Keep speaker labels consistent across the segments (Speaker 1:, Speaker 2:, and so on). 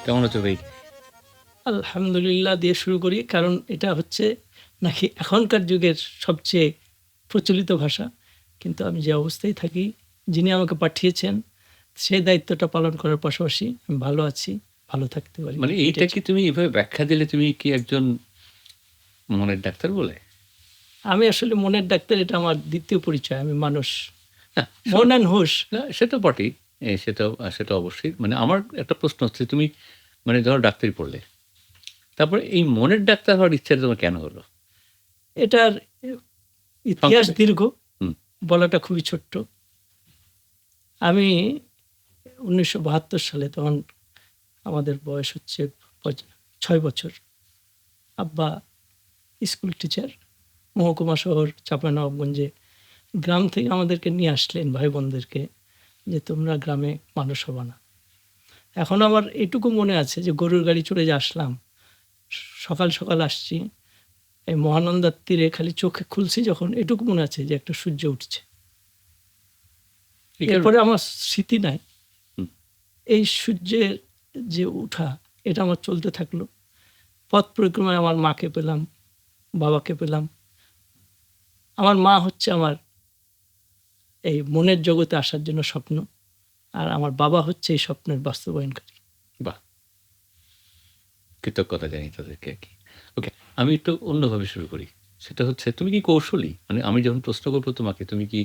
Speaker 1: কেমন আছো ভাই?
Speaker 2: আলহামদুলিল্লাহ দিয়ে শুরু করি। কারণ এটা হচ্ছে নাকি এখনকার যুগের সবচেয়ে প্রচলিত ভাষা। কিন্তু আমি যে অবস্থায় থাকি, যিনি আমাকে পাঠিয়েছেন, সেই দায়িত্বটা পালন করার পাশাপাশি আমি ভালো আছি, ভালো থাকতে পারি।
Speaker 1: মানে
Speaker 2: এটাই
Speaker 1: এইটা কি তুমি এভাবে ব্যাখ্যা দিলে তুমি কি একজন মনের ডাক্তার বলে?
Speaker 2: আমি আসলে মনের ডাক্তার, এটা আমার ২য় পরিচয়। আমি মানুষ।
Speaker 1: না,
Speaker 2: মন অ্যান্ড হুঁশ।
Speaker 1: না সে তো বটেই। সেটা অবশ্যই। মানে আমার একটা প্রশ্ন হচ্ছে তুমি মানে ধরো ডাক্তারি পড়লে। তারপরে এই মনের ডাক্তার হওয়ার ইচ্ছাটা তোমার কেন হলো?
Speaker 2: এটার এ ইতিহাস
Speaker 1: সংক্ষেপে?
Speaker 2: দীর্ঘ,
Speaker 1: হুম,
Speaker 2: বলাটা খুবই ছোট্ট। আমি ১৯৭২ সালে, তখন আমাদের বয়স হচ্ছে ৬ বছর। আব্বা স্কুল টিচার, মহকুমা শহর চাঁপাইনবাবগঞ্জে। গ্রাম থেকে আমাদেরকে নিয়ে আসলেন ভাই বোনদেরকে, যে তোমরা গ্রামে মানুষ হবা না। এখন আমার এটুকু মনে আছে যে গরুর গাড়ি চড়ে যে আসলাম, সকাল সকাল আসছি, এই মহানন্দার তীরে খালি চোখে খুলছি যখন, এটুকু মনে আছে যে একটা সূর্য উঠছে।
Speaker 1: এই কারণে?
Speaker 2: এরপরে আমার স্মৃতি নাই।
Speaker 1: হুম,
Speaker 2: এই সূর্যের যে উঠা, এটা আমার চলতে থাকলো। পথ পরিক্রমায় আমার মাকে পেলাম, বাবাকে পেলাম। আমার মা হচ্ছে আমার এই মনের জগতে আসার জন্য স্বপ্ন। আর আমার বাবা হচ্ছে এই স্বপ্নের বাস্তবায়নকারী।
Speaker 1: বাহ! কৃতজ্ঞতা জানাই তাদেরকে আরকি। ওকে, আমি একটু অন্যভাবে শুরু করি। সেটা হচ্ছে তুমি কি কৌশলী? মানে আমি যখন প্রশ্ন করব তোমাকে, তুমি কি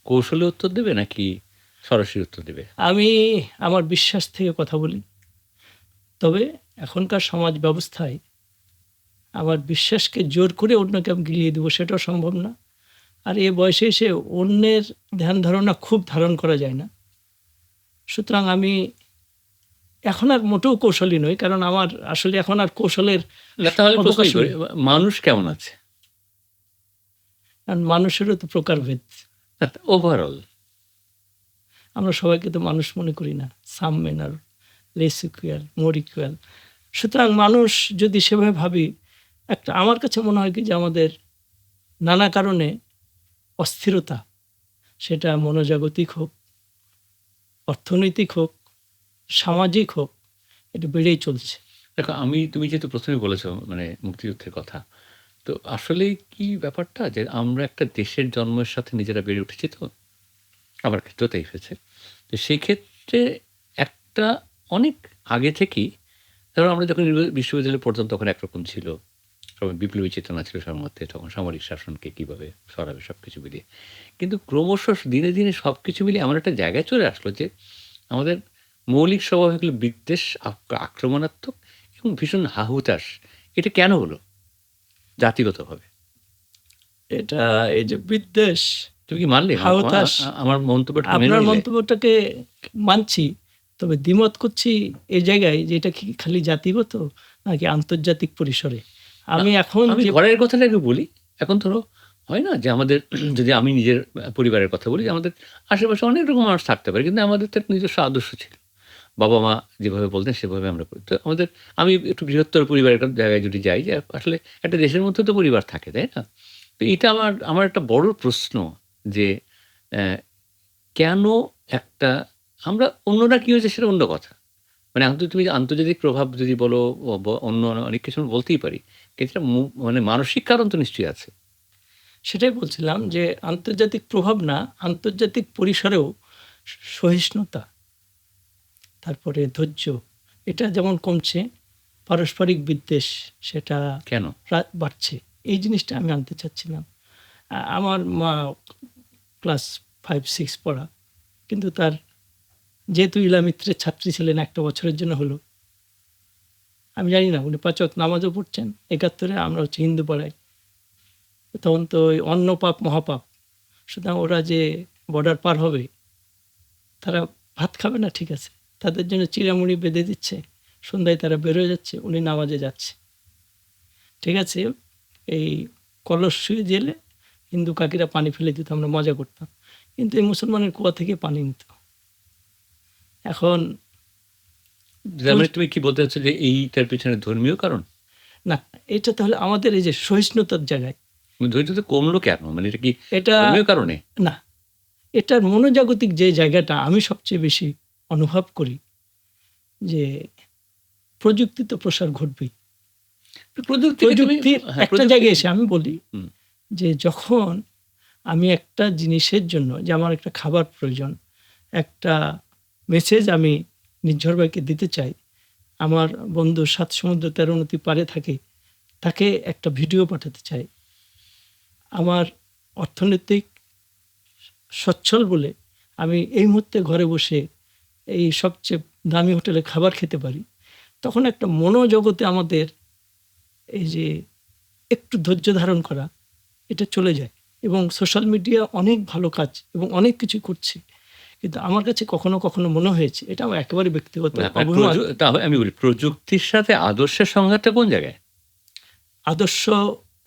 Speaker 1: কৌশলে উত্তর দেবে নাকি সরাসরি উত্তর দেবে?
Speaker 2: আমি আমার বিশ্বাস থেকে কথা বলি। তবে এখনকার সমাজ ব্যবস্থায় আমার বিশ্বাসকে জোর করে অন্যকে আমি গিলিয়ে দেবো, সেটাও সম্ভব না। আর এ বয়সে এসে অন্যের ধ্যান ধারণা খুব ধারণ করা যায় না। সুতরাং আমি এখন আর মোটেও কৌশলী নই। কারণ আমার আসলে এখন আর কৌশলের
Speaker 1: না তাহলে প্রশ্নই
Speaker 2: অবকাশও
Speaker 1: করি,
Speaker 2: নেই।
Speaker 1: মানুষ কেমন আছে?
Speaker 2: কারণ মানুষেরও তো প্রকারভেদ।
Speaker 1: ওভারঅল।
Speaker 2: আমরা সবাইকে তো মানুষ মনে করি না। সাম মেন আর লেস ইকুয়াল, মোর ইকুয়াল। সুতরাং মানুষ যদি সেভাবে ভাবি, একটা আমার কাছে মনে হয় কি যে আমাদের নানা কারণে অস্থিরতা, সেটা মনোজাগতিক হোক, অর্থনৈতিক হোক, সামাজিক হোক, এটা বেড়েই চলছে।
Speaker 1: দেখো তুমি যেহেতু ১ম এই বলেছ মানে মুক্তিযুদ্ধের কথা। তো আসলেই কি ব্যাপারটা যে আমরা একটা দেশের জন্মের সাথে নিজেরা বেড়ে উঠেছি তো। আমার ক্ষেত্রেও তাই হয়েছে। তো সেক্ষেত্রে একটা অনেক আগে থেকেই ধরো আমরা যখন বিশ্ববিদ্যালয়ে পড়তাম তখন একরকম ছিল। সবাই বিপ্লবী চেতনা ছিল সবার মধ্যে। তখন সামরিক শাসনকে কিভাবে সরাবে সবকিছু মিলিয়ে। কিন্তু ক্রমশ দিনে, দিনে সবকিছু মিলিয়ে এমন একটা জায়গায় চলে আসলো যে আমাদের মৌলিক স্বভাব হলো বিদ্বেষ, আক্রমণাত্মক এবং ভীষণ হা-হুতাশ। এটা কেন হলো? জাতিগতভাবে।
Speaker 2: এটা, এই যে বিদ্বেষ,
Speaker 1: তুমি কি মানলে?
Speaker 2: হাহুতাশ,
Speaker 1: আমার মন্তব্যটা কি মেনে
Speaker 2: আপনার
Speaker 1: নিলে?
Speaker 2: মন্তব্যটাকে মানছি। তবে দ্বিমত করছি এই জায়গায় যে এটা কি খালি জাতিগত নাকি আন্তর্জাতিক পরিসরে?
Speaker 1: না,
Speaker 2: আমি এখন
Speaker 1: আমি
Speaker 2: যে
Speaker 1: ঘরের কথাটা আগে বলি। এখন ধরো হয় না যে আমাদের যদি আমি নিজের পরিবারের কথা বলি, আমাদের আশেপাশে অনেক রকম মানুষ থাকতে পারে। কিন্তু আমাদের তো একটা নিজস্ব আদর্শ ছিল। বাবা-মা যেভাবে বলতেন সেভাবে আমরা করি। তো আমি একটু বৃহত্তর পরিবারের একটা জায়গায় যদি যাই যে আসলে একটা দেশের মধ্যে তো পরিবার থাকে, তাই না? তো এটা আমার একটা বড় প্রশ্ন যে অ্যা কেন একটা আমরা অন্যরা কি হয়েছে সেটা অন্য কথা। মানে তুমি আন্তর্জাতিক প্রভাব যদি বলো অন্য অনেক কিছু আমরা বলতেই পারি। কিন্তু এটা মানে মানসিক কারণ তো নিশ্চয়ই আছে।
Speaker 2: সেটাই বলছিলাম যে আন্তর্জাতিক প্রভাব না, আন্তর্জাতিক পরিসরেও সহিষ্ণুতা, তারপরে ধৈর্য, এটা যেমন কমছে, পারস্পরিক বিদ্বেষ সেটা
Speaker 1: কেন?
Speaker 2: বাড়ছে। এই জিনিসটা আমি আনতে চাচ্ছিলাম। আমার মা ক্লাস 5-6 পড়া। কিন্তু তার, যেহেতু ইলামিত্রের ছাত্রী ছিলেন, একটা বছরের জন্য হলো। আমি জানি না উনি ৫ ওয়াক্ত নামাজও পড়ছেন। ৭১ আমরা হচ্ছে হিন্দু পাড়ায়। তখন তো ওই অন্ন পাপ মহাপাপ। সুতরাং ওরা যে বর্ডার পার হবে, তারা ভাত খাবে না, ঠিক আছে। তাদের জন্য চিঁড়ামুড়ি বেঁধে দিচ্ছে। সন্ধ্যায় তারা বের হয়ে যাচ্ছে, উনি নামাজে যাচ্ছে। ঠিক আছে? এই কলস শুয়ে জেলে হিন্দু কাকিরা পানি ফেলে দিত, আমরা মজা করতাম। কিন্তু এই মুসলমানের কুয়া থেকে পানি নিত। এখন
Speaker 1: তার
Speaker 2: তুল
Speaker 1: মানে তুমি কি বলতে চাচ্ছ যে এইটার পেছনে ধর্মীয় কারণ?
Speaker 2: না, এটা তাহলে আমাদের এই যে সহিষ্ণুতার জায়গায়,
Speaker 1: ধৈর্যটা কমলো কেন? মানে এটা কি
Speaker 2: এটা
Speaker 1: ধর্মীয় কারণে?
Speaker 2: না, এটার মনোজাগতিক যে জায়গাটা আমি সবচেয়ে বেশি অনুভব করি, যে প্রযুক্তি তো প্রসার ঘটবেই।
Speaker 1: প্রযুক্তিকে তুমি
Speaker 2: প্রযুক্তির
Speaker 1: হ্যাঁ,
Speaker 2: একটা জায়গায় এসে
Speaker 1: প্রযুক্তি
Speaker 2: আমি বলি
Speaker 1: হুম,
Speaker 2: যে যখন আমি একটা জিনিসের জন্য যে আমার একটা খাবার প্রয়োজন, একটা মেসেজ আমি নির্ঝর ভাইকে দিতে চাই, আমার বন্ধু ৭ সমুদ্র ১৩ নদী পাড়ে থাকে, তাকে একটা ভিডিও পাঠাতে চাই। আমার অর্থনৈতিক সচ্ছল বলে আমি এই মুহূর্তে ঘরে বসে এই সবচেয়ে দামি হোটেলে খাবার খেতে পারি। তখন একটা মনোজগতে আমাদের এই যে একটু ধৈর্য ধারণ করা এটা চলে যায় এবং সোশ্যাল মিডিয়া অনেক ভালো কাজ এবং অনেক কিছু করছে। কিন্তু আমার কাছে কখনো, কখনো মনে হয়েছে এটা আমার একেবারে ব্যক্তিগত
Speaker 1: ব্যাপার
Speaker 2: অভিমত।
Speaker 1: তাহলে আমি বলি প্রযুক্তির সাথে আদর্শের সংঘাতটা কোন জায়গায়?
Speaker 2: আদর্শ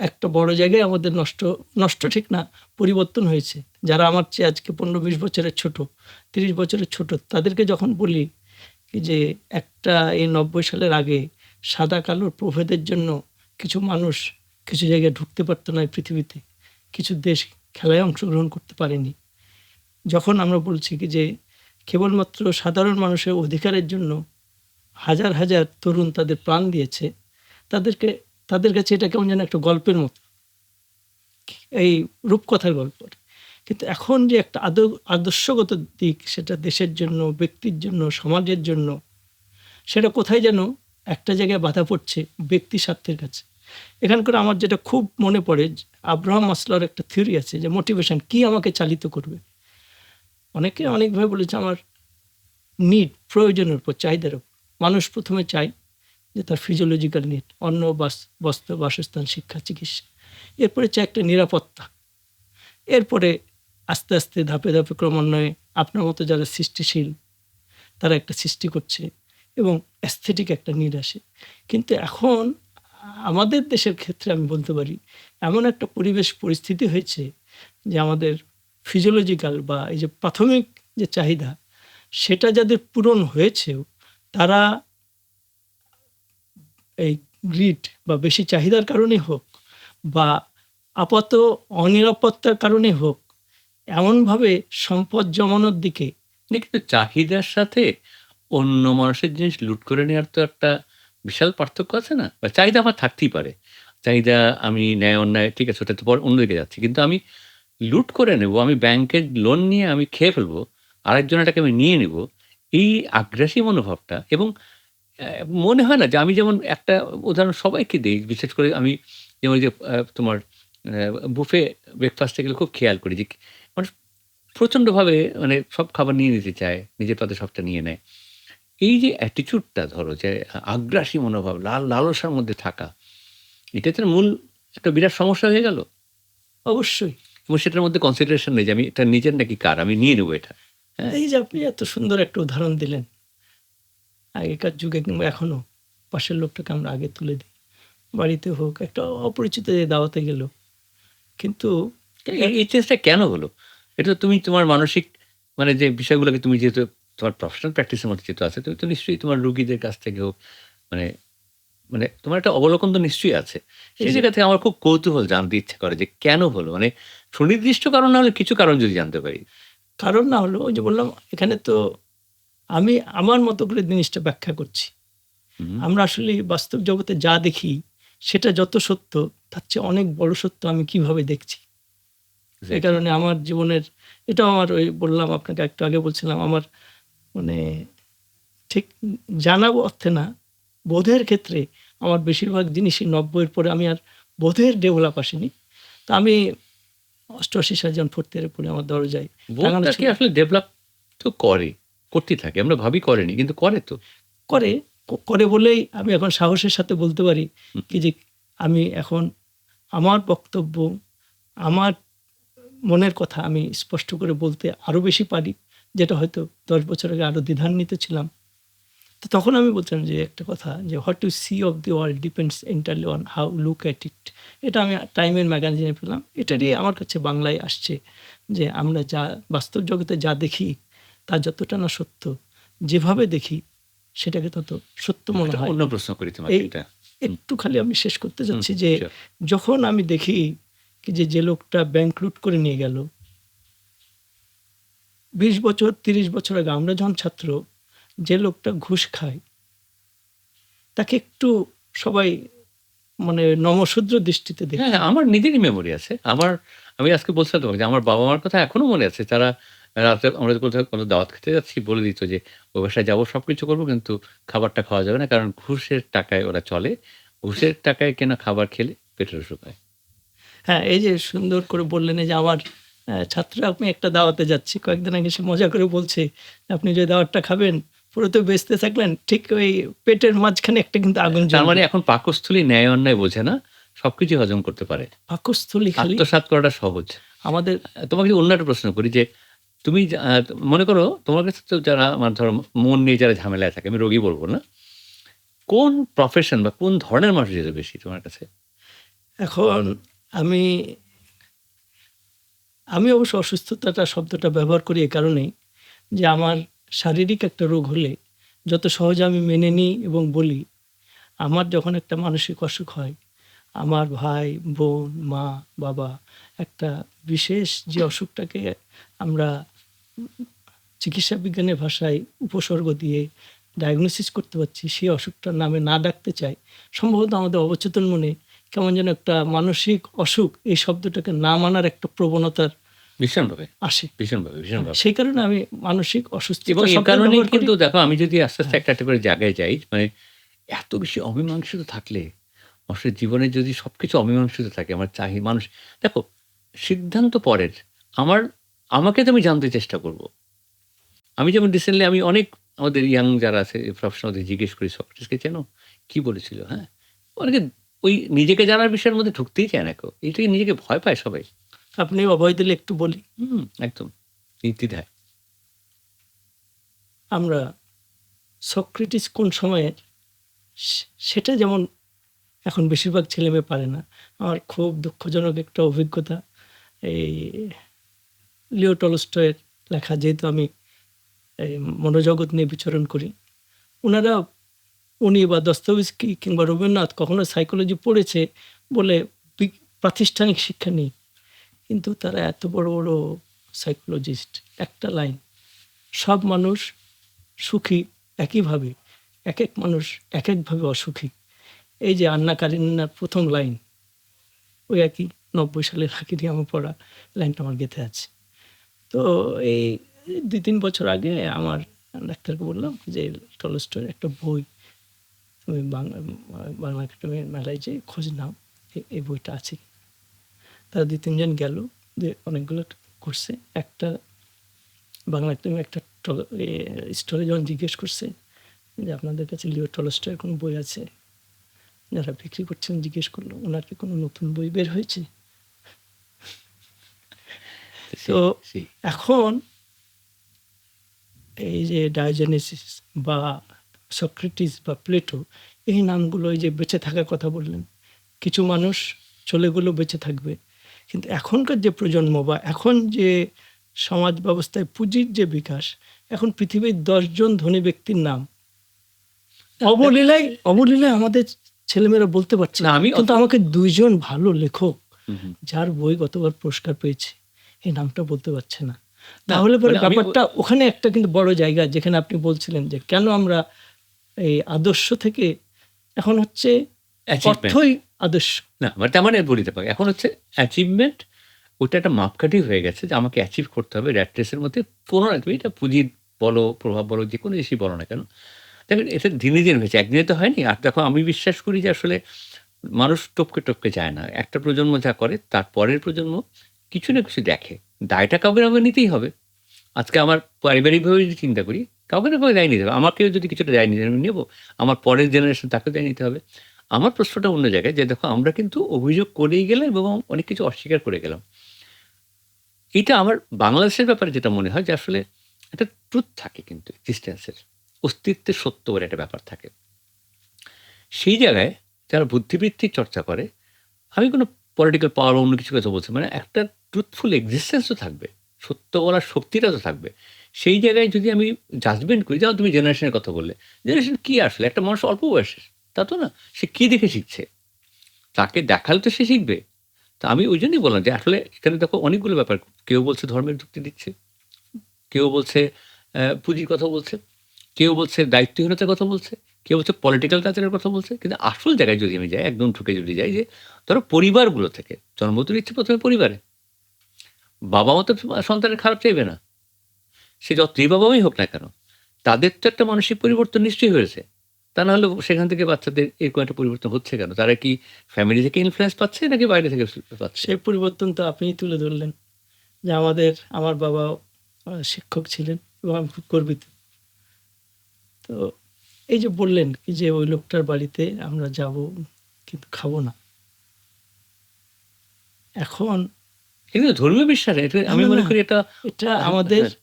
Speaker 2: একটা বড় জায়গায় আমাদের নষ্ট ঠিক না, পরিবর্তন হয়েছে। যারা আমার চেয়ে আজকে ১৫-২০ বছরের ছোট, ৩০ বছরের ছোট তাদেরকে যখন বলি কি যে একটা এই ৯০ সালের আগে সাদা কালোর প্রভেদের জন্য কিছু মানুষ কিছু জায়গায় ঢুকতে পারত না এই পৃথিবীতে। কিছু দেশ খেলায় অংশগ্রহণ করতে পারেনি। যখন আমরা বলছি কি যে কেবলমাত্র সাধারণ মানুষের অধিকারের জন্য হাজার, হাজার তরুণ তাদের প্রাণ দিয়েছে, তাদেরকে তাদের কাছে এটা কেমন যেন একটা গল্পের মতো। এই রূপকথার গল্প। কিন্তু এখন যে একটা আদর্শগত দিক সেটা দেশের জন্য, ব্যক্তির জন্য, সমাজের জন্য সেটা কোথায় যেন একটা জায়গায় বাধা পড়ছে ব্যক্তি স্বার্থের কাছে। এখানকার আমার যেটা খুব মনে পড়ে আব্রাহাম মাসলোর একটা থিওরি আছে যে মোটিভেশন কি আমাকে চালিত করবে। অনেকে অনেকভাবে বলেছে আমার নিড প্রয়োজনের উপর চাহিদার উপর। মানুষ প্রথমে চায় যে তার ফিজিওলজিক্যাল নিড অন্ন, বস্ত্র, বাসস্থান, শিক্ষা, চিকিৎসা। এরপরে চায় একটা নিরাপত্তা। এরপরে আস্তে, আস্তে ধাপে, ধাপে ক্রমান্বয়ে আপনার মতো যারা সৃষ্টিশীল তারা একটা সৃষ্টি করছে এবং অ্যাস্থেটিক একটা নিড আসে। কিন্তু এখন আমাদের দেশের ক্ষেত্রে আমি বলতে পারি এমন একটা পরিবেশ পরিস্থিতি হয়েছে যে আমাদের ফিজিওলজিক্যাল বা এই যে প্রাথমিক যে চাহিদা সেটা যাদের পূরণ হয়েছেও তারা এই গ্রিড বা বেশি চাহিদার কারণেই হোক বা আপাত অনিরাপত্তার কারণে হোক এমনভাবে সম্পদ জমানোর দিকে
Speaker 1: না কিন্তু চাহিদার সাথে অন্য মানুষের জিনিস লুট করে নেওয়ার তো একটা বিশাল পার্থক্য আছে না? বা চাহিদা আমার থাকতেই পারে। চাহিদা আমি ন্যায় অন্যায় ঠিক আছে ওটা তো অন্যদিকে যাচ্ছি। কিন্তু আমি লুট করে নেব, আমি ব্যাংকের লোন নিয়ে আমি খেয়ে ফেলবো, আরেকজনেরটাকে আমি নিয়ে নিবো। এই আগ্রাসী মনোভাবটা এবং মনে হয় না যে আমি যেমন একটা উদাহরণ সবাইকে দেই। বিশেষ করে আমি যেমন ওই যে তোমার বুফে ব্রেকফাস্টে গেলে খুব খেয়াল করি যে মানুষ প্রচন্ডভাবে মানে সব খাবার নিয়ে নিতে চায়। নিজের পাতে সবটা নিয়ে নেয়। এই যে অ্যাটিটিউডটা ধরো যে আগ্রাসী মনোভাব, লালসার মধ্যে থাকা, এটা তো মূল একটা বিরাট সমস্যা হয়ে গেল।
Speaker 2: অবশ্যই
Speaker 1: এবং সেটার মধ্যে কনসিডারেশন নেই যে আমি এটা নিজের নাকি কার, আমি নিয়ে নেবো এটা। হ্যাঁ?
Speaker 2: এই যে আপনি এত সুন্দর একটা উদাহরণ দিলেন আগেকার যুগে কিংবা এখনো পাশের লোকটাকে আমরা আগে তুলে দিই বাড়িতে হোক একটা অপরিচিত যে দাওয়াতে গেল কিন্তু
Speaker 1: এই চেঞ্জটা কেন হলো? এটা তো তুমি তোমার মানসিক মানে যে বিষয়গুলোকে তুমি যেহেতু তোমার প্রফেশনাল প্র্যাকটিস এর মধ্যে যেহেতু আছে, তুমি তো নিশ্চয়ই তোমার রোগীদের কাছ থেকেও মানে মানে তোমার একটা অবলোকন তো নিশ্চয়ই আছে।
Speaker 2: এই
Speaker 1: সেই
Speaker 2: যে
Speaker 1: জায়গা থেকে আমার খুব কৌতূহল জানতে ইচ্ছে করে যে কেন হলো? মানে সুনির্দিষ্ট কারণ না হলে কিছু কারণ যদি জানতে পারি।
Speaker 2: কারণ না হলো ওই যে বললাম এখানে তো আমি আমার মতো করে জিনিসটা ব্যাখ্যা করছি।
Speaker 1: হুম,
Speaker 2: আমরা আসলে বাস্তব জগতে যা দেখি সেটা যত সত্য তার চেয়ে অনেক বড় সত্য আমি কিভাবে দেখছি। এই
Speaker 1: এক্সাক্টলি।
Speaker 2: কারণে আমার জীবনের এটাও আমার ওই বললাম আপনাকে একটু আগে বলছিলাম আমার মানে ঠিক জানা অর্থে না, বোধের ক্ষেত্রে আমার বেশিরভাগ জিনিসই ৯০ এর পরে আমি আর বোধের ডেভেলপ আসেনি। তো আমি ৮৮ সালে যখন 4th ইয়ারে পড়ি আমার দরজায় টাঙানো
Speaker 1: বোধটাকে
Speaker 2: ছিল
Speaker 1: আসলে ডেভেলপ তো করে, করতেই থাকে। আমরা ভাবি করেনি কিন্তু করে তো।
Speaker 2: করে, করে বলেই আমি এখন সাহসের সাথে বলতে পারি
Speaker 1: হুম,
Speaker 2: কি যে আমি এখন আমার বক্তব্য, আমার মনের কথা আমি স্পষ্ট করে বলতে আরো বেশি পারি। যেটা হয়তো ১০ বছর আগে আরো দ্বিধান্বিত ছিলাম। তো তখন আমি বলছিলাম যে একটা কথা যে what you see of the world depends entirely on how look at it. এটা আমি টাইমের ম্যাগাজিনে পেলাম। এটারই আমার কাছে বাংলায় আসছে যে আমরা যা বাস্তব জগতে যা দেখি তা যতটা না সত্য, যেভাবে দেখি সেটাকে তত সত্য মনে
Speaker 1: একটা
Speaker 2: হয়।
Speaker 1: অন্য প্রশ্ন করি তোমাকে
Speaker 2: এই
Speaker 1: এটা। হুম,
Speaker 2: একটু খালি আমি শেষ করতে
Speaker 1: হুম,
Speaker 2: চাচ্ছি যে
Speaker 1: সিউর।
Speaker 2: যখন আমি দেখি কি যে লোকটা ব্যাংক লুট করে নিয়ে গেল ২০ বছর ৩০ বছর আগে আমরা যখন ছাত্র যে লোকটা ঘুষ খায় তাকে একটু সবাই মানে নমঃশূদ্র দৃষ্টিতে
Speaker 1: হ্যাঁ,
Speaker 2: দেখছে।
Speaker 1: হ্যাঁ, আমার নিজেরই মেমোরি আছে। আমি আজকে বলছিলাম তোমাকে যে আমার বাবা-মার কথা এখনো মনে আছে। তারা রাতে আমরা কোথাও কোনো দাওয়াত খেতে যাচ্ছি বলে দিত যে, "ওই বাসায় যাবো সবকিছু করব কিন্তু খাবারটা খাওয়া যাবে না। কারণ ঘুষের টাকায় ওরা চলে। ঘুষের টাকায় কেনা খাবার খেলে পেটের অসুখ হয়।"
Speaker 2: হ্যাঁ, এই যে সুন্দর করে বললেন এই যে আমার ছাত্র আমি একটা দাওয়াতে যাচ্ছি। কয়েকদিন আগে সে মজা করে বলছে, "আপনি যে দাওয়াতটা খাবেন পুরো তো বেঁচতে থাকলেন। ঠিক ওই পেটের মাঝখানে একটা কিন্তু আগুন
Speaker 1: তার
Speaker 2: জ্বলবে।
Speaker 1: মানে এখন পাকস্থলী ন্যায় অন্যায় বোঝে না। সবকিছুই হজম করতে পারে।
Speaker 2: পাকস্থলী খালি
Speaker 1: আত্মসাৎ করাটা সহজ।
Speaker 2: আমাদের
Speaker 1: তোমাকে যদি অন্য একটা প্রশ্ন করি যে, তুমি যা মনে করো তোমার কাছে তো যারা আমার ধরো মন নিয়ে যারা ঝামেলায় থাকে, আমি রোগী বলব না। কোন প্রফেশন বা কোন ধরনের মানুষ যেতে বেশি তোমার কাছে?
Speaker 2: এখন আমি আমি অবশ্য অসুস্থতাটা শব্দটা ব্যবহার করি এ কারণেই যে আমার শারীরিক একটা রোগ হলে যত সহজে আমি মেনে নিই এবং বলি, আমার যখন একটা মানসিক অসুখ হয়, আমার ভাই, বোন, মা, বাবা একটা বিশেষ যে অসুখটাকে আমরা চিকিৎসা বিজ্ঞানের ভাষায় উপসর্গ দিয়ে ডায়াগনোসিস করতে পারছি, সেই অসুখটার নামে না ডাকতে চাই। সম্ভবত আমাদের অবচেতন মনে কেমন যেন একটা মানসিক অসুখ এই শব্দটাকে না মানার একটা প্রবণতার
Speaker 1: ভীষণভাবে,
Speaker 2: আসে।
Speaker 1: ভীষণভাবে, ভীষণভাবে।
Speaker 2: সেই কারণে আমি মানসিক
Speaker 1: এবং
Speaker 2: অসুস্থতা
Speaker 1: এ
Speaker 2: শব্দ
Speaker 1: কারণেই
Speaker 2: ব্যবহার করি।
Speaker 1: কিন্তু দেখো আমি যদি আস্তে, আস্তে
Speaker 2: হ্যাঁ,
Speaker 1: একটা, একটা করে জায়গায় যাই, মানে এত বেশি অমীমাংসিত থাকলে মানুষের জীবনে যদি সবকিছু অমীমাংসিত থাকে, আমার মানুষ দেখো সিদ্ধান্ত পরের। আমার আমাকে তো আমি জানতে চেষ্টা করব। আমি যেমন রিসেন্টলি আমি অনেক আমাদের ইয়াং যারা আছে প্রফেশনালদের জিজ্ঞেস করি, "সক্রেটিসকে চেনো? কি বলেছিল?" হ্যাঁ? অনেকে ওই নিজেকে জানার বিষয়ের মধ্যে ঢুকতেই চায় না কেউ। এই থেকে নিজেকে ভয় পায় সবাই।
Speaker 2: আপনি অভয় দিলে একটু বলি।
Speaker 1: একদম নির্দ্বিধায়।
Speaker 2: আমরা সক্রেটিস কোন সময়ের সেটা যেমন এখন বেশিরভাগ ছেলেমেয়ে পারে না। আমার খুব দুঃখজনক একটা অভিজ্ঞতা। এই লিও টলস্টয়ের লেখা যেহেতু আমি এই মনোজগৎ নিয়ে বিচরণ করি। উনারা উনি বা দস্তয়েভস্কি কিংবা রবীন্দ্রনাথ কখনো সাইকোলজি পড়েছে বলে প্রাতিষ্ঠানিক শিক্ষা নেই। কিন্তু তারা এত বড়, বড় সাইকোলজিস্ট একটা লাইন, "সব মানুষ সুখী একইভাবে, একেক মানুষ একেকভাবে অসুখী।" এই যে আন্না কারেনিনার ১ম লাইন, ওই একই ৯০ সালের হাকিরিয়ামে পড়া লাইনটা আমার গেঁথে আছে। তো এই ২-৩ বছর আগে আমার ডাক্তারকে বললাম যে, "টলস্টয়ের একটা বই তুমি বাংলা একাডেমির মেলায় যেয়ে খোঁজ নাও। এই বইটা আছে কিনা?" তারা ২-৩ জন গেল। অনেকগুলো করছে। একটা বাংলা একাডেমি একটা স্টলে যখন জিজ্ঞেস করছে যে, "আপনাদের কাছে লিও টলস্টয়ের কোনো বই আছে?" যারা বিক্রি করছেন জিজ্ঞেস করল, "উনার কি কোনো নতুন বই বের হয়েছে?" তো
Speaker 1: সেই, সেই।
Speaker 2: এখন এই যে ডায়োজেনেসিস বা সক্রেটিস বা প্লেটো এই নামগুলো এই যে বেঁচে থাকার কথা বললেন। কিছু মানুষ চলে গেলেও বেঁচে থাকবে। কিন্তু এখনকার যে প্রজন্ম বা এখন যে সমাজ ব্যবস্থায় পুঁজির যে বিকাশ, এখন পৃথিবীর ১০ জন ধনী ব্যক্তির নাম অবলীলায় আমাদের ছেলেমেয়েরা বলতে পারছে।
Speaker 1: না আমি
Speaker 2: কিন্তু আমাকে ২ জন ভালো লেখক
Speaker 1: হুম, হুম।
Speaker 2: যার বই গতবার পুরস্কার পেয়েছে, এই নামটা বলতে পারছে না।
Speaker 1: না
Speaker 2: তাহলে পরে
Speaker 1: মানে আমি
Speaker 2: ব্যাপারটা ওখানে একটা কিন্তু বড় জায়গা যেখানে আপনি বলছিলেন যে কেন আমরা এই আদর্শ থেকে এখন হচ্ছে
Speaker 1: অ্যাচিভমেন্ট
Speaker 2: অর্থই আদর্শ।
Speaker 1: না মানে তার মানে বলিতে পারি। এখন হচ্ছে অ্যাচিভমেন্ট ওটা একটা মাপকাঠি হয়ে গেছে যে আমাকে অ্যাচিভ করতে হবে র‍্যাট রেসের মধ্যে কোনো না তুমি এটা পুঁজির বলো, প্রভাব বলো, যেকোনো জিনিসই বলো না কেন। দেখেন এটা দিনে, দিনে হয়েছে। একদিনে তো হয়নি। আর দেখো আমি বিশ্বাস করি যে আসলে মানুষ টপকে, টপকে যায় না। একটা প্রজন্ম যা করে তার পরের প্রজন্ম কিছু না কিছু দেখে। দায়টা কাউকে না কাউকে নিতেই হবে। আজকে আমার পারিবারিকভাবে যদি চিন্তা করি, কাউকে না কাউকে দায় নিতে হবে। আমাকেও যদি কিছুটা দায় নিতে আমি নেব। আমার পরের জেনারেশন তাকেও দায় নিতে হবে। আমার প্রশ্নটা অন্য জায়গায় যে দেখো আমরা কিন্তু অভিযোগ করেই গেলাম এবং অনেক কিছু অস্বীকার করে গেলাম। এটা আমার বাংলাদেশের ব্যাপারে যেটা মনে হয় যে আসলে একটা ট্রুথ থাকে কিন্তু এক্সিস্টেন্স এর। অস্তিত্বের সত্য বলে একটা ব্যাপার থাকে। সেই জায়গায় যারা বুদ্ধিবৃত্তির চর্চা করে, আমি কোনো পলিটিক্যাল পাওয়ার বা অন্য কিছু কথা বলছি মানে একটা ট্রুথফুল এক্সিস্টেন্স তো থাকবে। সত্য বলার শক্তিটা তো থাকবে। সেই জায়গায় যদি আমি জাজমেন্ট করি, যেমন তুমি জেনারেশনের কথা বললে। জেনারেশন কি আসলে? একটা মানুষ অল্প বয়সের। তা তো না। সে কি দেখে শিখছে? তাকে দেখালে তো সে শিখবে। তো আমি ওইজন্যই বললাম যে আসলে এখানে দেখো অনেকগুলো ব্যাপার। কেউ বলছে ধর্মের যুক্তি দিচ্ছে, কেউ বলছে পুঁজির কথা বলছে, কেউ বলছে দায়িত্বহীনতার কথা বলছে, কেউ হচ্ছে পলিটিক্যাল কালচারের কথা বলছে, কিন্তু আসল জায়গায় যদি আমি যাই, একদম ঢুকে যদি যাই, যে ধরো পরিবারগুলো থেকে জন্ম তো দিচ্ছে প্রথমে পরিবারে। বাবা মা তো সন্তানের খারাপ চাইবে না, সে যতই বাবা মাই হোক না কেন। তাদের তো একটা মানসিক পরিবর্তন নিশ্চয়ই হয়েছে। তা না হলে সেখান থেকে বাচ্চাদের এরকম একটা পরিবর্তন হচ্ছে কেন? তারা কি ফ্যামিলি থেকে ইনফ্লুয়েন্স পাচ্ছে নাকি বাইরে থেকে পাচ্ছে?
Speaker 2: সেই পরিবর্তন তো আপনিই তুলে ধরলেন যে আমার বাবাও শিক্ষক ছিলেন এবং আমি খুব গর্বিত। তো এই যে বললেন কি যে ওই লোকটার বাড়িতে আমরা যাব কিন্তু খাবো না। এখন
Speaker 1: কিন্তু ধর্মীয় বিশ্বাস এটা
Speaker 2: না,
Speaker 1: আমি
Speaker 2: না,
Speaker 1: মনে
Speaker 2: না,
Speaker 1: করি এটা
Speaker 2: এটা
Speaker 1: হ্যাঁ,
Speaker 2: আমাদের
Speaker 1: হ্যাঁ,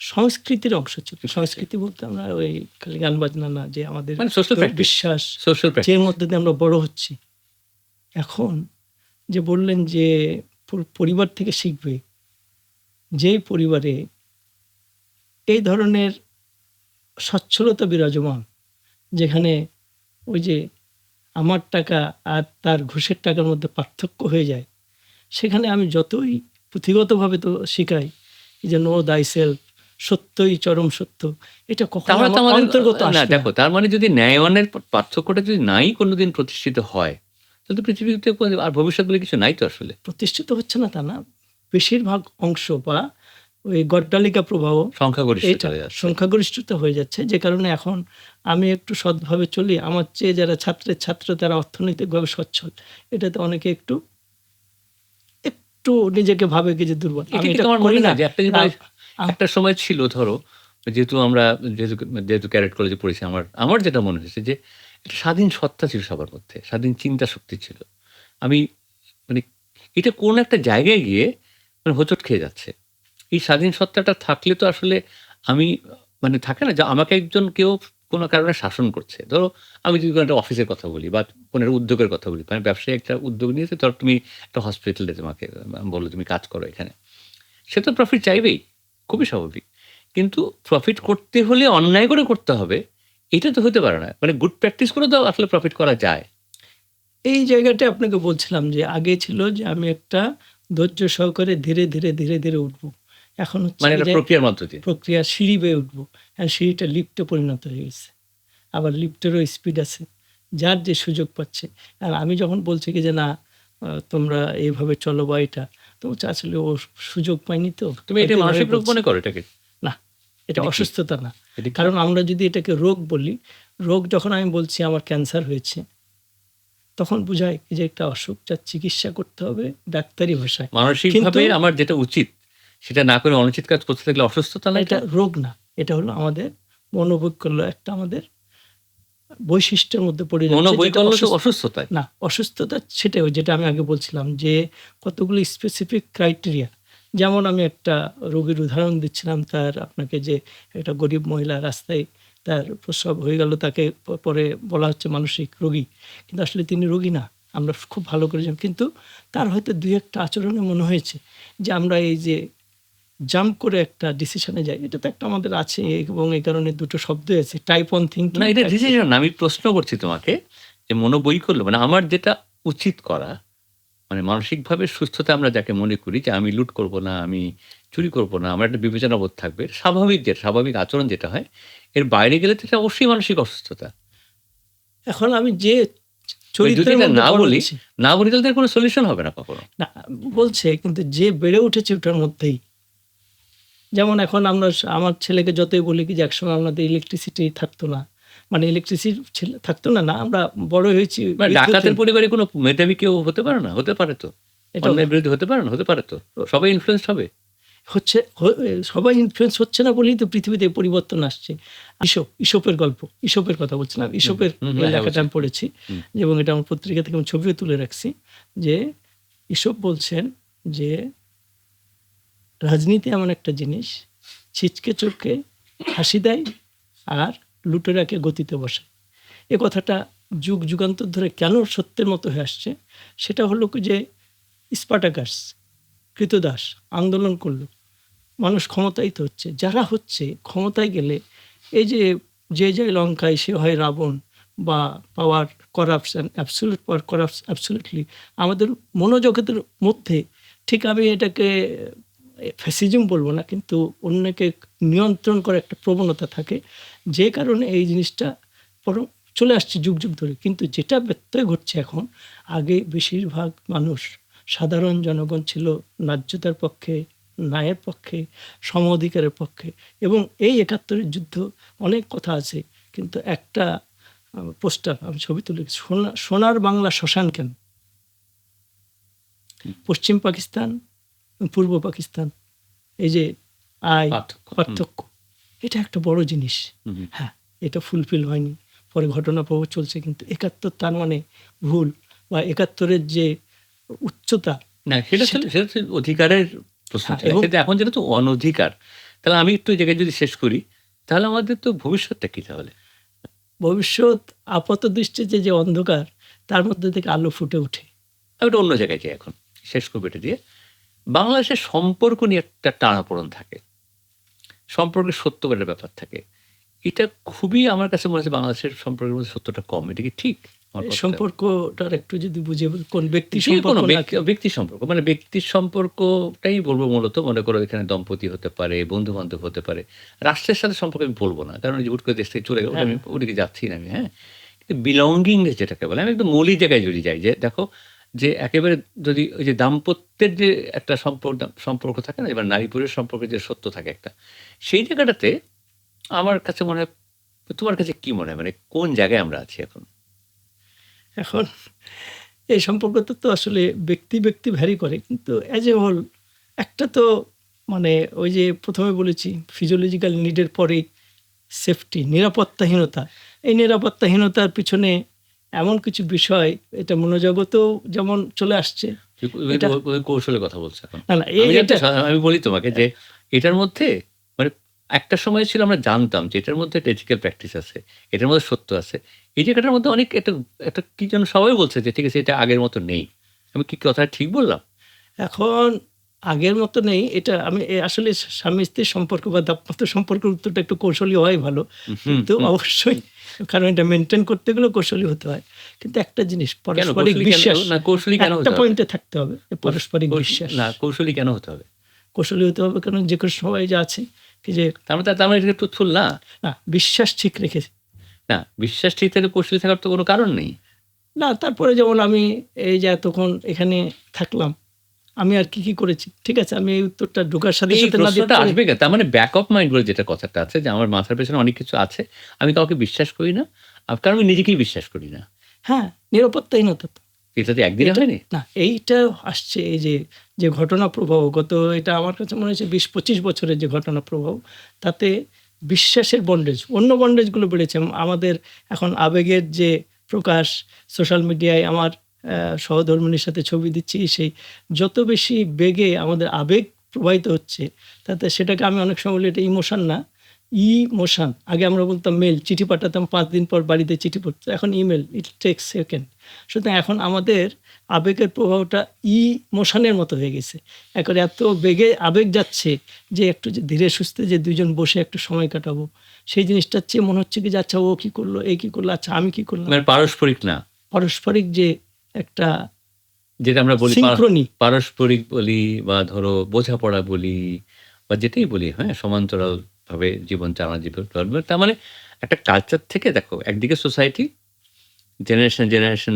Speaker 2: সংস্কৃতির অংশ ছিল। সংস্কৃতি বলতে আমরা ওই খালি গান বাজনা না, যে আমাদের
Speaker 1: মানে সোশ্যাল প্র্যাকটিস,
Speaker 2: বিশ্বাস
Speaker 1: সোশ্যাল
Speaker 2: যের
Speaker 1: প্র্যাকটিস।
Speaker 2: মধ্যে দিয়ে আমরা বড় হচ্ছি। এখন যে বললেন যে পরিবার থেকে শিখবে, যেই পরিবারে এই ধরনের সচ্ছলতা বিরাজমান, যেখানে ওই যে আমার টাকা আর তার ঘুষের টাকার মধ্যে পার্থক্য হয়ে যায়, সেখানে আমি যতই পুঁথিগতভাবে তো শিখাই যে নো দাই সেলফ, সত্যই চরম সত্য, এটা কখনো
Speaker 1: তাহলে তো
Speaker 2: আমার
Speaker 1: আমাদের
Speaker 2: অন্তর্গত
Speaker 1: না
Speaker 2: আসবে না।
Speaker 1: দেখো, তার মানে যদি ন্যায়মানের পার্থক্যটা যদি নাই কোনোদিন প্রতিষ্ঠিত হয়, তাহলে তো পৃথিবীতে আর ভবিষ্যৎ বলে কিছু নাই তো আসলে।
Speaker 2: প্রতিষ্ঠিত হচ্ছে না তা না, বেশিরভাগ অংশ বা ওই গড্ডালিকা প্রবাহ,
Speaker 1: সংখ্যাগরিষ্ঠ
Speaker 2: এটা
Speaker 1: চলে যাচ্ছে।
Speaker 2: সংখ্যাগরিষ্ঠতা হয়ে যাচ্ছে, যে কারণে এখন আমি একটু সৎভাবে চলি, আমার চেয়ে যারা ছাত্র তারা অর্থনৈতিকভাবে সচ্ছল, এটাতে অনেকে একটু একটু নিজেকে ভাবে কি যে দুর্বল।
Speaker 1: এটা
Speaker 2: আমি
Speaker 1: কিন্তু
Speaker 2: এটা
Speaker 1: আমার
Speaker 2: করি
Speaker 1: মনে
Speaker 2: না।
Speaker 1: হয় যে একটা
Speaker 2: কিন্তু
Speaker 1: জিনিস একটা সময় ছিল, ধরো যেহেতু আমরা যেহেতু যেহেতু ক্যাডেট কলেজে পড়েছি, আমার আমার যেটা মনে হয়েছে যে একটা স্বাধীন সত্তা ছিল সবার মধ্যে, স্বাধীন চিন্তা শক্তি ছিল। আমি মানে এটা কোন একটা জায়গায় গিয়ে মানে হোঁচট খেয়ে যাচ্ছে। এই স্বাধীন সত্তাটা থাকলে তো আসলে আমি মানে থাকে না যে আমাকে একজন কেউ কোনো কারণে শাসন করছে। ধরো আমি যদি কোনো একটা অফিসের কথা বলি বা কোনো একটা উদ্যোগের কথা বলি, মানে ব্যবসায়ী একটা উদ্যোগ নিয়েছে, ধরো তুমি একটা হসপিটালে তোমাকে বললো তুমি কাজ করো এখানে। সে তো প্রফিট চাইবেই, খুবই স্বাভাবিক। কিন্তু প্রফিট করতে হলে অন্যায় করে করতে হবে, এটা তো হতে পারে না। মানে গুড প্র্যাকটিস করে তো আসলে প্রফিট করা যায়।
Speaker 2: এই জায়গাটা আপনাকে বলছিলাম যে আগে ছিল যে আমি একটা ধৈর্য সহকারে ধীরে উঠবো। এখন হচ্ছে
Speaker 1: মানে
Speaker 2: কি
Speaker 1: এটা
Speaker 2: যে
Speaker 1: প্রক্রিয়ার মধ্য দিয়ে।
Speaker 2: প্রক্রিয়া সিঁড়ি বেয়ে উঠবো। আর সিঁড়িটা লিফটে পরিণত হয়ে গেছে। আবার লিফটেরও স্পিড আছে। যার যে সুযোগ পাচ্ছে। আর আমি যখন বলছি কি যে না তোমরা এইভাবে চলো বা এটা, তো বলছে আসলে ও সুযোগ পায়নি তো।
Speaker 1: তুমি এটা
Speaker 2: হয়তো এভাবে
Speaker 1: মানসিক রোগ
Speaker 2: বলছে।
Speaker 1: মনে করো এটাকে?
Speaker 2: না, এটা
Speaker 1: এটা কি?
Speaker 2: অসুস্থতা না।
Speaker 1: এটা কি?
Speaker 2: কারণ আমরা যদি এটাকে রোগ বলি, রোগ যখন আমি বলছি আমার ক্যান্সার হয়েছে, তখন বুঝায় যে একটা অসুখ, যার চিকিৎসা করতে হবে ডাক্তারি ভাষায়। কিন্তু
Speaker 1: মানসিকভাবে আমার যেটা উচিত সেটা না করে অনুচিত কাজ করতে থাকলে অসুস্থতা না
Speaker 2: এটা
Speaker 1: এটা?
Speaker 2: রোগ না। এটা হলো আমাদের মনোবৈকল্য, একটা আমাদের বৈশিষ্ট্যের মধ্যে পড়ে যাচ্ছে, যেটা
Speaker 1: মনোবৈকল্য তো অসুস্থতায়।
Speaker 2: না, অসুস্থতা সেটাই, যেটা আমি আগে বলছিলাম যে কতগুলো স্পেসিফিক ক্রাইটেরিয়া। যেমন আমি একটা রোগীর উদাহরণ দিচ্ছিলাম, তার আপনাকে যে একটা গরিব মহিলা রাস্তায় তার প্রসব হয়ে গেল, তাকে পরে বলা হচ্ছে মানসিক রোগী, কিন্তু আসলে তিনি রোগী না। আমরা খুব ভালো করে জানি, কিন্তু তার হয়তো দুই একটা আচরণে মনে হয়েছে যে আমরা এই যে জাম্প করে একটা ডিসিশনে যাই, এটা তো একটা আমাদের আছে, এবং এই কারণে দুটো শব্দই আছে, টাইপ অন থিঙ্কিং।
Speaker 1: না, এটা ডিসিশন না। আমি প্রশ্ন করছি তোমাকে যে মনোবৈকল্য মানে আমার যেটা উচিত করা, মানে মানসিকভাবে সুস্থতা আমরা যাকে মনে করি যে আমি লুট করব না, আমি চুরি করব না, আমার একটা বিবেচনাবোধ থাকবে। স্বাভাবিক যেটা স্বাভাবিক আচরণ যেটা হয়, এর বাইরে গেলে তো এটা অবশ্যই মানসিক অসুস্থতা।
Speaker 2: এখন আমি যে
Speaker 1: যদি
Speaker 2: চরিত্রের
Speaker 1: এটা
Speaker 2: মধ্যে
Speaker 1: না
Speaker 2: বড়
Speaker 1: বলি,
Speaker 2: হচ্ছি,
Speaker 1: না বলি তাহলে তো এর কোনো সলিউশন হবে না কখনো।
Speaker 2: না বলছে, কিন্তু যে বেড়ে উঠেছে ওটার মধ্যেই। যেমন এখন আমরা আমার ছেলেকে যতই বলি কি যে একসময় আমাদের ইলেকট্রিসিটি থাকতো না, মানে ইলেকট্রিসিটি থাকতো না, না আমরা বড় হয়েছি
Speaker 1: মানে ডাকাতের
Speaker 2: বিদ্যুতের।
Speaker 1: পরিবারে কোনো মেধাবী কেউ হতে পারে না? হতে পারে তো।
Speaker 2: এটা
Speaker 1: অন্যায়ের বিরুদ্ধে হতে পারে না? হতে পারে তো। সবাই ইনফ্লুয়েন্সড হবে।
Speaker 2: হচ্ছে সবাই ইনফ্লুয়েন্স হচ্ছে না বলেই তো পৃথিবীতে এই পরিবর্তন আসছে। ঈশপের গল্প, ঈশপের কথা বলছিলাম। ঈশপের
Speaker 1: হুম,
Speaker 2: এই
Speaker 1: হ্যাঁ,
Speaker 2: লেখাটা
Speaker 1: অবশ্যই।
Speaker 2: আমি পড়েছি,
Speaker 1: হুম।
Speaker 2: এবং এটা আমার পত্রিকা থেকে আমি ছবিও তুলে রাখছি, যে ঈশপ বলছেন যে রাজনীতি এমন একটা জিনিস, ছিচকে চোখে হাসি দেয় আর লুটেরাকে গতিতে বসায়। এ কথাটা যুগ যুগান্তর ধরে কেন সত্যের মতো হয়ে আসছে, সেটা হলো কি যে স্পার্টাকাস, কৃতদাস আন্দোলন করলো, মানুষ ক্ষমতায়িত হচ্ছে, যারা হচ্ছে ক্ষমতায় গেলে এই যে যে যায় লঙ্কায় সে হয় রাবণ, বা power corruption, absolute power corruption absolutely আমাদের মনোজগতের মধ্যে, ঠিক আমি এটাকে ফ্যাসিজম বলবো না, কিন্তু অন্যকে নিয়ন্ত্রণ করার একটা প্রবণতা থাকে, যে কারণে এই জিনিসটা চলে আসছে যুগ যুগ ধরে। কিন্তু যেটা ব্যত্যয় ঘটছে এখন, আগে বেশিরভাগ মানুষ, সাধারণ জনগণ ছিল ন্যায্যতার পক্ষে, ন্যায়ের পক্ষে, সম অধিকারের পক্ষে। এবং এই ৭১-এর যুদ্ধ অনেক কথা আছে, কিন্তু একটা পোস্টার আমি ছবি তুলে রেখেছি, সোনার বাংলা শ্মশান কেন? পশ্চিম পাকিস্তান, পূর্ব পাকিস্তান, এই যে
Speaker 1: পার্থক্য।
Speaker 2: পার্থক্য, এটা একটা বড় জিনিস। হ্যাঁ, এটা ফুলফিল হয়নি, পরে ঘটনা প্রবাহ চলছে, কিন্তু ৭১ তার মানে ভুল, বা ৭১-এর যে উচ্চতা,
Speaker 1: না, সেটা হচ্ছে অধিকারের প্রশ্ন ছিল।
Speaker 2: এবং
Speaker 1: কিন্তু এখন যেটা তো অনধিকার, তাহলে আমি একটু এই জায়গায় যদি শেষ করি, তাহলে আমাদের তো ভবিষ্যৎটা কি তাহলে?
Speaker 2: ভবিষ্যৎ আপাত দৃষ্টিতে যে অন্ধকার, তার মধ্যে থেকে আলো ফুটে ওঠে।
Speaker 1: আমি একটু অন্য জায়গায় যাই এখন, শেষ করবো এটা দিয়ে। বাংলাদেশের সম্পর্ক নিয়ে একটা টানাপোড়েন থাকে, সম্পর্কের সত্যবারের ব্যাপার থাকে। এটা খুবই আমার কাছে মনে হচ্ছে বাংলাদেশের সম্পর্কের মধ্যে সত্যটা কম। এটা কি ঠিক?
Speaker 2: সম্পর্কটার একটু যদি বুঝিয়ে কোন ব্যক্তি
Speaker 1: যে কোনো
Speaker 2: সম্পর্ক,
Speaker 1: ব্যক্তির সম্পর্ক, মানে ব্যক্তির সম্পর্কটাই বলবো মূলত। মনে করো এখানে দম্পতি হতে পারে, বন্ধু বান্ধব হতে পারে। রাষ্ট্রের সাথে সম্পর্ক আমি বলবো না, কারণ হুট করে দেশ থেকে চলে গেল, আমি ওদিকে যাচ্ছি না আমি। হ্যাঁ, কিন্তু বিলঙ্গিং যেটাকে বলে, আমি একদম মৌলিক জায়গায় যদি যাই, যে দেখো যে একেবারে যদি ওই যে দাম্পত্যের যে একটা সম্পর্ক থাকে না, এবার নারী পুরুষের সম্পর্কের যে সত্য থাকে একটা, সেই জায়গাটাতে আমার কাছে মনে হয়, তোমার কাছে কি মনে হয়, মানে কোন জায়গায় আমরা আছি এখন?
Speaker 2: এখন এই সম্পর্কটা তো আসলে ব্যক্তি ভ্যারি করে, কিন্তু অ্যাজ এ হোল একটা তো, মানে ওই যে প্রথমে বলেছি ফিজিওলজিক্যাল নিডের পরে সেফটি, নিরাপত্তাহীনতা। এই নিরাপত্তাহীনতার পিছনে এমন কিছু বিষয়, এটা মনোজগতেও যেমন চলে আসছে। এটা
Speaker 1: কৌশলের কথা বলছে এখন।
Speaker 2: না, না,
Speaker 1: আমি বলি তোমাকে যে এটার মধ্যে, মানে একটা সময় ছিল আমরা জানতাম যে এটার মধ্যে একটা এথিক্যাল প্র্যাকটিস আছে, এটার মধ্যে সত্য আছে। এই জায়গাটার মধ্যে অনেক একটা কি যেন সবাই বলছে যে ঠিক আছে, এটা আগের মতো নেই। আমি কি কথাটা ঠিক বললাম?
Speaker 2: এখন আগের মতো নেই। এটা আমি আসলে স্বামী স্ত্রীর সম্পর্ক বা দাম্পত্য সম্পর্কের উত্তরটা একটু কৌশলী হওয়াই ভালো। কিন্তু অবশ্যই, কারণ এটা মেনটেন করতে গেলেও কৌশলী হতে হয়। কিন্তু একটা জিনিস, পারস্পরিক বিশ্বাস।
Speaker 1: না, কৌশলী কেন
Speaker 2: একটা
Speaker 1: হতে হবে?
Speaker 2: পয়েন্টে থাকতে হবে, পারস্পরিক বিশ্বাস।
Speaker 1: না, কৌশলী কেন হতে হবে?
Speaker 2: কৌশলী হতে হবে কারণ যে কোনো সময় যা আছে কি যে,
Speaker 1: তার মানে এটা ট্রুথফুল না?
Speaker 2: না, বিশ্বাস ঠিক রেখেছে।
Speaker 1: না, বিশ্বাস ঠিক থাকলে কৌশলী থাকার তো কোনো কারণ নেই।
Speaker 2: না, তারপরে যেমন আমি এই যে এতক্ষণ এখানে থাকলাম, আমি আর কি করেছি? ঠিক আছে, আমি এই উত্তরটা ঢোকার সাথে
Speaker 1: এই
Speaker 2: সাথে না
Speaker 1: প্রশ্নটা
Speaker 2: দিতে
Speaker 1: আসবে কেন? তার মানে ব্যাক অফ মাইন্ড বলে যেটা কথাটা আছে, যে আমার মাথার পেছনে অনেক কিছু আছে। আমি কাউকে বিশ্বাস করি না। কারণ আমি নিজেকেই বিশ্বাস করি না।
Speaker 2: হ্যাঁ, নিরাপত্তাহীনতা তো।
Speaker 1: এটা তো একদিনে হয়নি।
Speaker 2: না, এইটা আসছে এই যে ঘটনা প্রবাহ, গত এটা আমার কাছে মনে হচ্ছে ২০-২৫ বছরের যে ঘটনা প্রবাহ, তাতে বিশ্বাসের বন্ডেজ, অন্য বন্ডেজগুলো বেড়েছে। আমাদের এখন আবেগের যে প্রকাশ, সোশ্যাল মিডিয়ায় আমার সহধর্মিণীর সাথে ছবি দিচ্ছি, সেই যত বেশি বেগে আমাদের আবেগ প্রবাহিত হচ্ছে, তাতে সেটাকে আমি অনেক সময় বলি এটা ইমোশন না, ইমোশন। আগে আমরা বলতাম মেল, চিঠি পাঠাতাম ৫ দিন পর বাড়িতে চিঠি পড়তো, এখন ইমেল, ইট টেক্স সেকেন্ড। সুতরাং এখন আমাদের আবেগের প্রভাবটা ইমোশনের মতো হয়ে গেছে। একেবারে এত বেগে আবেগ যাচ্ছে যে একটু যে ধীরে সুস্থে যে দুজন বসে একটু সময় কাটাবো, সেই জিনিসটার চেয়ে মনে হচ্ছে কি যে আচ্ছা ও কী করলো, এই কী করলো, আচ্ছা আমি কী করলাম।
Speaker 1: মানে পারস্পরিক না।
Speaker 2: পারস্পরিক যে একটা
Speaker 1: যেটা আমরা বলি
Speaker 2: সিনক্রনি,
Speaker 1: পারস্পরিক বলি, বা ধরো বোঝাপড়া বলি, বা যেটাই বলি, হ্যাঁ, সমান্তরালভাবে জীবন চালানো জীবন। তার মানে একটা কালচার থেকে দেখো, একদিকে সোসাইটি জেনারেশন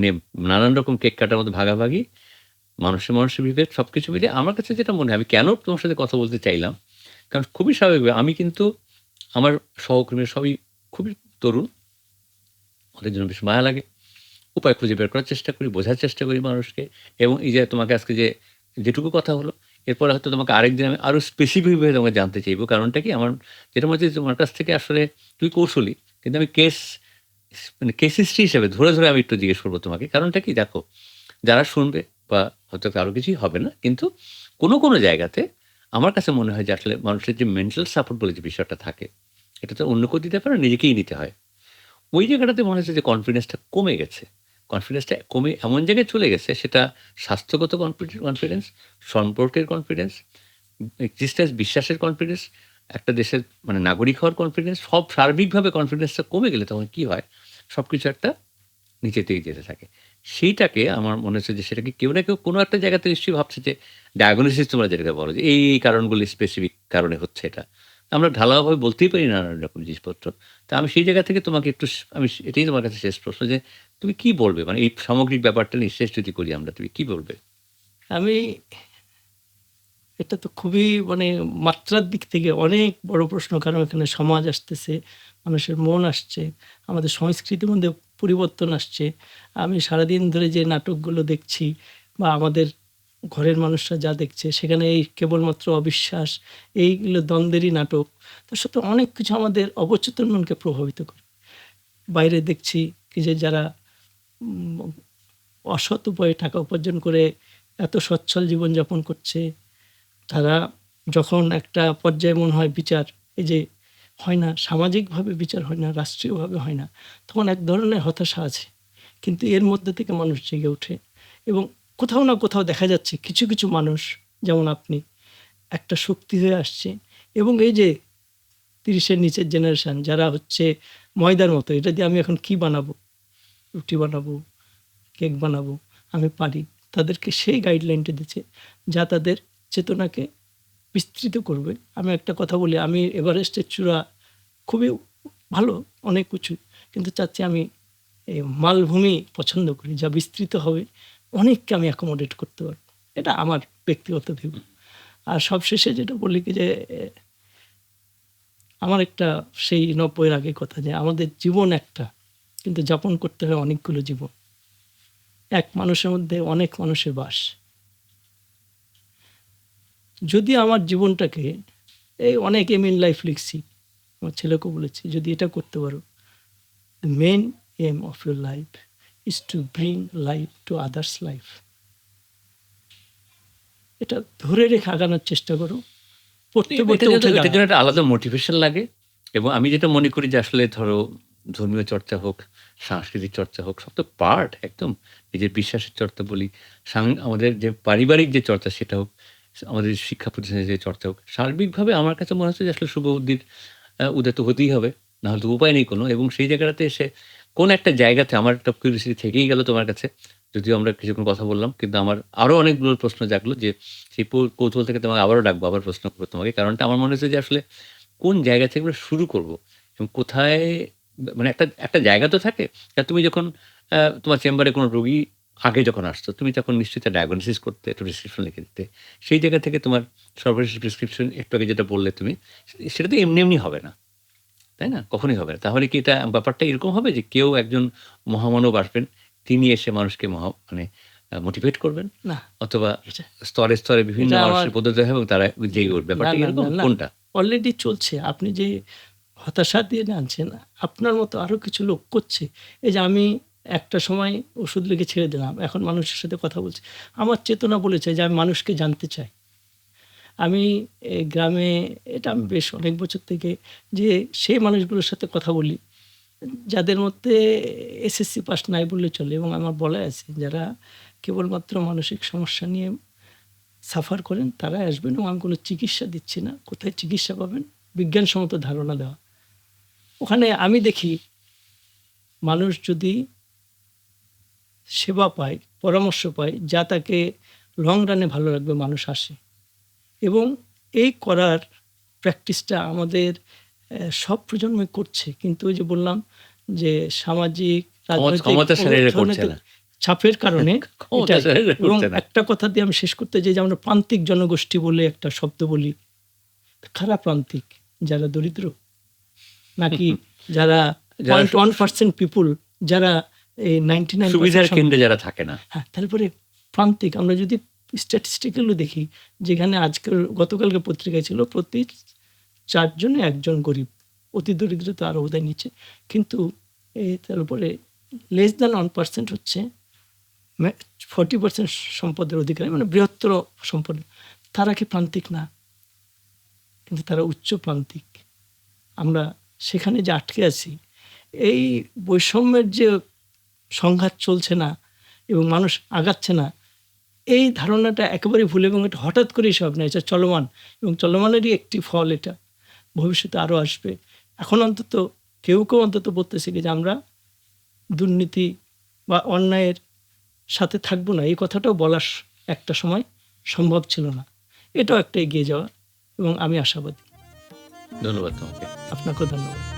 Speaker 1: নিয়ে নানান রকম কেক কাটার মধ্যে ভাগাভাগি, মানুষের বিভেদ, সবকিছু মিলিয়ে আমার কাছে যেটা মনে হয়, আমি কেন তোমার সাথে কথা বলতে চাইলাম, কারণ খুবই স্বাভাবিক, আমি কিন্তু আমার সহকর্মীরা সবই খুবই তরুণ, ওদের জন্য বেশ মায়া লাগে, উপায় খুঁজে বের করার চেষ্টা করি, বোঝার চেষ্টা করি মানুষকে। এবং এই যে তোমাকে আজকে যেটুকু কথা হলো, এরপর হয়তো তোমাকে আরেকদিন আমি আরও স্পেসিফিকভাবে তোমাকে জানতে চাইবো। কারণটা কি, আমার যেটা মনে হচ্ছে তোমার কাছ থেকে আসলে তুই কৌশলী, কিন্তু আমি মানে কেস হিস্ট্রি হিসেবে ধরে আমি একটু জিজ্ঞেস করবো তোমাকে। কারণটা কি, দেখো যারা শুনবে, বা হয়তো কারো কিছুই হবে না, কিন্তু কোনো জায়গাতে আমার কাছে মনে হয় যে আসলে মানুষের যে মেন্টাল সাপোর্ট বলে যে বিষয়টা থাকে, এটা তো অন্য কেউ দিতে পারে না, নিজেকেই নিতে হয়। ওই জায়গাটাতে মনে হচ্ছে যে কনফিডেন্সটা কমে গেছে। কনফিডেন্সটা কমে এমন জায়গায় চলে গেছে, সেটা স্বাস্থ্যগত কনফিডেন্স, সম্পর্কের কনফিডেন্স, এক্সিস্টেন্স, বিশ্বাসের কনফিডেন্স, একটা দেশের মানে নাগরিক হওয়ার কনফিডেন্স, সব সার্বিকভাবে কনফিডেন্সটা কমে গেলে তখন কি হয়, সবকিছু একটা নিচেতেই যেতে থাকে। সেইটাকে আমার মনে হচ্ছে যে সেটাকে কেউ না কেউ কোনো একটা জায়গাতে নিশ্চয়ই ভাবছে যে ডায়াগনোসিস তোমরা যেটাকে বলো, যে এই কারণগুলি স্পেসিফিক কারণে হচ্ছে এটা। আমরা ঢালাওভাবে বলতেই পারি নানান রকম জিনিসপত্র। তো আমি সেই জায়গা থেকে তোমাকে একটু এটাই তোমার কাছে শেষ প্রশ্ন যে তুমি কি বলবে? মানে এই সামগ্রিক ব্যাপারটা নিয়ে শেষ যদি করি আমরা, তুমি কি বলবে?
Speaker 2: আমি এটা তো খুবই মানে মাত্রার দিক থেকে অনেক বড় প্রশ্ন। কারণ এখানে সমাজ আসতেছে, মানুষের মন আসছে, আমাদের সংস্কৃতির মধ্যে পরিবর্তন আসছে। আমি সারাদিন ধরে যে নাটকগুলো দেখছি বা আমাদের ঘরের মানুষরা যা দেখছে সেখানে এই কেবলমাত্র অবিশ্বাস, এইগুলো দ্বন্দ্বেরই নাটক। তার সাথে অনেক কিছু আমাদের অবচেতন মনকে প্রভাবিত করে। বাইরে দেখছি কি যে যারা উম অসৎ উপায়ে টাকা উপার্জন করে এত সচ্ছল জীবনযাপন করছে, তারা যখন একটা পর্যায়ে মনে হয় বিচার, এই যে হয় না, সামাজিকভাবে বিচার হয় না, রাষ্ট্রীয়ভাবে হয় না, তখন এক ধরনের হতাশা আছে। কিন্তু এর মধ্যে থেকে মানুষ জেগে ওঠে এবং কোথাও না কোথাও দেখা যাচ্ছে কিছু, কিছু মানুষ যেমন আপনি একটা শক্তি হয়ে আসছে এবং এই যে ৩০ এর নিচের জেনারেশন যারা হচ্ছে ময়দার মতো, এটা দিয়ে আমি এখন কি বানাবো? রুটি বানাবো, কেক বানাবো, আমি পারি। তাদেরকে সেই গাইডলাইনটা দিচ্ছে যা তাদের চেতনাকে বিস্তৃত করবে। আমি একটা কথা বলি, আমি এভারেস্টের চূড়া খুবই ভালো, অনেক উঁচু। কিন্তু চাচ্ছি আমি এই মালভূমি পছন্দ করি, যা বিস্তৃত হবে, অনেককে আমি অ্যাকোমোডেট করতে পারবো। এটা আমার ব্যক্তিগত ভিউ। আর সবশেষে যেটা বলি কি যে, আমার একটা সেই ৯০ এর আগের কথা যে, আমাদের জীবন একটা, কিন্তু যাপন করতে হয় অনেকগুলো জীবন। এক মানুষের মধ্যে অনেক মানুষের বাস। যদি আমার জীবনটাকে এই অনেক এম ইন লাইফ লিখছি, আমার ছেলেকেও বলেছি, যদি এটা করতে পারো, the main aim of your life is to bring light to others' life. এটা ধরে রেখে আগানোর চেষ্টা করো। পড়তে, পড়তে
Speaker 1: এটার
Speaker 2: উঠে
Speaker 1: জন্য
Speaker 2: দাঁড়াও।
Speaker 1: একটা আলাদা মোটিভেশন লাগে এবং আমি যেটা মনে করি যে আসলে ধরো ধর্মীয় চর্চা হোক, সাংস্কৃতিক চর্চা হোক, সব তো পার্ট একদম। নিজের বিশ্বাসের চর্চা বলি, আমাদের যে পারিবারিক যে চর্চা সেটা হোক, আমাদের শিক্ষা প্রতিষ্ঠানের যে চর্চা হোক, সার্বিকভাবে আমার কাছে মনে হচ্ছে যে আসলে শুভবুদ্ধির উদয় তো হতেই হবে। নাহলে তো উপায় নেই কোনো। এবং সেই জায়গাটাতে এসে কোন একটা জায়গাতে আমার একটা কিউরিওসিটি থেকেই গেল তোমার কাছে। যদিও আমরা কিছুক্ষণ কথা বললাম। কিন্তু আমার আরো অনেকগুলো প্রশ্ন জাগলো যে সেই কৌতূহল থেকে তোমাকে আবারও ডাকবো, আবার প্রশ্ন করব তোমাকে। কারণটা আমার মনে হচ্ছে যে আসলে কোন জায়গা থেকে আমরা শুরু করব? এবং কোথায় মানে একটা জায়গা তো থাকে। তুমি যখন তোমার চেম্বারে কোনো রোগী আগে যখন আসতো, তুমি তখন নিশ্চয়ই তার ডায়াগনোসিস করতে, একটা প্রেসক্রিপশন লিখে দিতে। সেই জায়গা থেকে তোমার সর্বশেষ প্রেসক্রিপশন একটু আগে যেটা বললে তুমি, সেটা তো এমনি, এমনি হবে না। তাই না? কখনোই হবে না। তাহলে কি এটা ব্যাপারটা এরকম হবে যে কেউ একজন মহামানব আসবেন, তিনি এসে মানুষকে মানে মোটিভেট করবেন?
Speaker 2: না,
Speaker 1: অথবা
Speaker 2: এটা
Speaker 1: স্তরে, স্তরে বিভিন্ন
Speaker 2: এটা আমার
Speaker 1: মানুষের পদ্ধতি হবে এবং তারা জেগে উঠবে।
Speaker 2: না,
Speaker 1: ব্যাপারটা কি
Speaker 2: না,
Speaker 1: এরকম?
Speaker 2: না, না।
Speaker 1: কোনটা?
Speaker 2: অলরেডি চলছে। আপনি যে হতাশা দিয়ে আনছেন, আপনার মতো আরো কিছু লোক করছে। এই যে আমি একটা সময় ওষুধ লিখে ছেড়ে দিলাম। এখন মানুষের সাথে কথা বলছি। আমার চেতনা বলেছে যে আমি মানুষকে জানতে চাই। আমি গ্রামে, এটা আমি বেশ অনেক বছর থেকে যে সেই মানুষগুলোর সাথে কথা বলি, যাদের মধ্যে এসএসসি পাস নাই বললে চলে এবং আমার বলা আছে যারা কেবলমাত্র মানসিক সমস্যা নিয়ে সাফার করেন তারাই আসবেন এবং আমি কোনো চিকিৎসা দিচ্ছি না। কোথায় চিকিৎসা পাবেন? বিজ্ঞানসম্মত ধারণা দেওয়া। ওখানে আমি দেখি মানুষ যদি সেবা পায়, পরামর্শ পায়, যা তাকে লং রানে ভালো লাগবে, মানুষ আসে। এবং এই করার প্র্যাকটিসটা আমাদের সব প্রজন্মই করছে। কিন্তু ওই যে বললাম যে সামাজিক, রাজনৈতিক,
Speaker 1: ক্ষমতাশালীরা করছে
Speaker 2: অর্থনৈতিক
Speaker 1: না।
Speaker 2: চাপের কারণে এটাই।
Speaker 1: ক্ষমতাশালীরা
Speaker 2: এবং
Speaker 1: করছে না।
Speaker 2: একটা কথা দিয়ে আমি শেষ করতে চাই যে আমরা প্রান্তিক জনগোষ্ঠী বলে একটা শব্দ বলি। কারা প্রান্তিক? যারা দরিদ্র? নাকি যারা
Speaker 1: যারা
Speaker 2: 0.1% পিপল, যারা এই 99%
Speaker 1: সুবিধার কেন্দ্রে যারা থাকে না।
Speaker 2: হ্যাঁ, তারপরে প্রান্তিক আমরা যদি স্ট্যাটিস্টিক্যালি দেখি, যেখানে গতকালকে পত্রিকায় ছিল প্রতি ৪ জনে ১ জন গরিব। অতি দরিদ্র তো আরো বোধহয় নিচে। কিন্তু তার উপরে less than 1% হচ্ছে 40% সম্পদের অধিকারী, মানে বৃহত্তর সম্পদ। তারা কি প্রান্তিক না? কিন্তু তারা উচ্চ প্রান্তিক। আমরা সেখানে যে আটকে আছি, এই বৈষম্যের যে সংঘাত চলছে না এবং মানুষ আগাচ্ছে না, এই ধারণাটা একেবারে ভুল এবং এটা হঠাৎ করেই সব না, এটা চলমান এবং চলমানেরই একটি ফল এটা। ভবিষ্যতে আরও আসবে। এখন অন্তত কেউ, কেউ অন্তত বলতেছে কি যে আমরা দুর্নীতি বা অন্যায়ের সাথে থাকবো না। এই কথাটাও বলার একটা সময় সম্ভব ছিল না। এটাও একটা এগিয়ে যাওয়া এবং আমি আশাবাদী।
Speaker 1: ধন্যবাদ তোমাকে।
Speaker 2: আপনাকেও ধন্যবাদ।